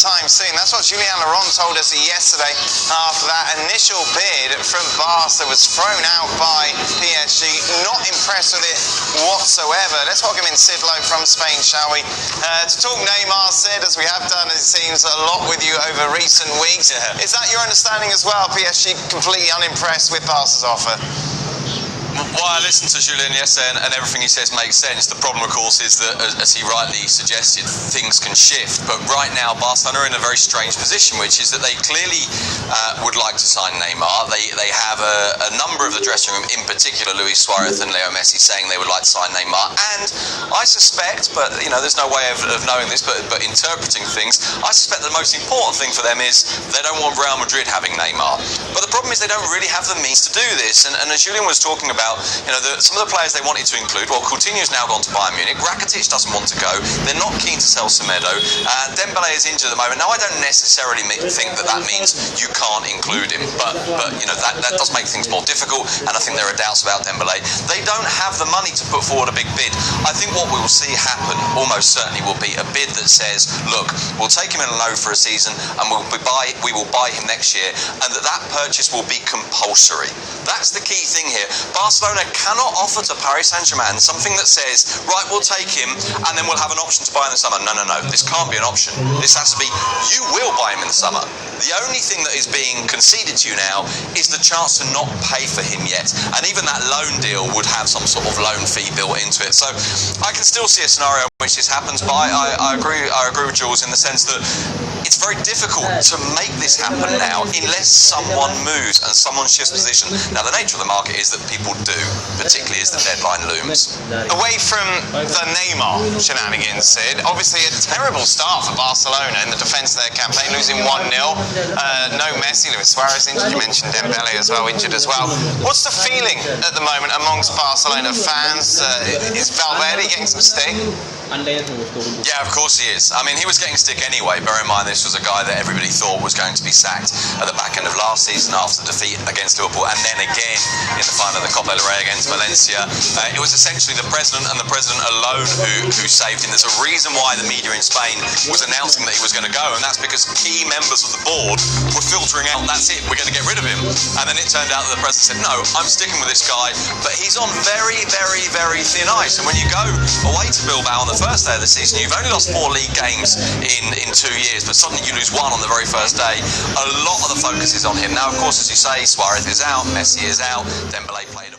anytime soon. That's what Julien Laurent told us yesterday after that initial bid from Barca was thrown out by PSG. Not impressed with it whatsoever. Let's welcome in Sid Lowe from Spain, shall we? To talk Neymar, Sid, as we have done, it seems, a lot with you over recent weeks. Yeah. Is that your understanding as well? PSG completely unimpressed with Barca's offer? Well, I listened to Julien yesterday and everything he says makes sense. The problem, of course, is that, as he rightly suggested, things can shift. But right now, Barcelona are in a very strange position, which is that they clearly would like to sign Neymar. They have a number of the dressing room, in particular Luis Suarez and Leo Messi, saying they would like to sign Neymar. And I suspect, but there's no way of knowing this, but interpreting things, I suspect the most important thing for them is they don't want Real Madrid having Neymar. But the problem is they don't really have the means to do this. And as Julien was talking about, some of the players they wanted to include. Well, Coutinho's now gone to Bayern Munich. Rakitic doesn't want to go. They're not keen to sell Semedo. Dembele is injured at the moment. Now, I don't necessarily think that means you can't include him, but that does make things more difficult. And I think there are doubts about Dembele. They don't have the money to put forward a big bid. I think what we will see happen almost certainly will be a bid that says, look, we'll take him in a loan for a season, and we will buy him next year, and that purchase will be compulsory. That's the key thing here. Barcelona cannot offer to Paris Saint-Germain something that says, right, we'll take him and then we'll have an option to buy in the summer. No. This can't be an option. This has to be, you will buy him in the summer. The only thing that is being conceded to you now is the chance to not pay for him yet. And even that loan deal would have some sort of loan fee built into it. So I can still see a scenario in which this happens, but I agree with Jules in the sense that it's very difficult to make this happen now unless someone moves and someone shifts position. Now, the nature of the market is that people do, particularly as the deadline looms. Away from the Neymar shenanigans, Sid, obviously a terrible start for Barcelona in the defence of their campaign, losing 1-0. No Messi, Luis Suarez injured, you mentioned Dembele as well, injured as well. What's the feeling at the moment amongst Barcelona fans? Is Valverde getting some stick? Yeah, of course he is. I mean, he was getting stick anyway. Bear in mind, this was a guy that everybody thought was going to be sacked at the back end of last season after defeat against Liverpool, and then again in the final of the Copa del Rey against Valencia. It was essentially the president and the president alone who saved him. There's a reason why the media in Spain was announcing that he was going to go, and that's because key members of the board were filtering out, that's it, we're going to get rid of him. And then it turned out that the president said, no, I'm sticking with this guy, but he's on very, very, very thin ice. And when you go away to Bilbao on the first day of the season, you've only lost 4 league games in 2 years, but suddenly you lose 1 on the very first day. A lot of the focus is on him. Now, of course, as you say, Suarez is out, Messi is out, Dembele played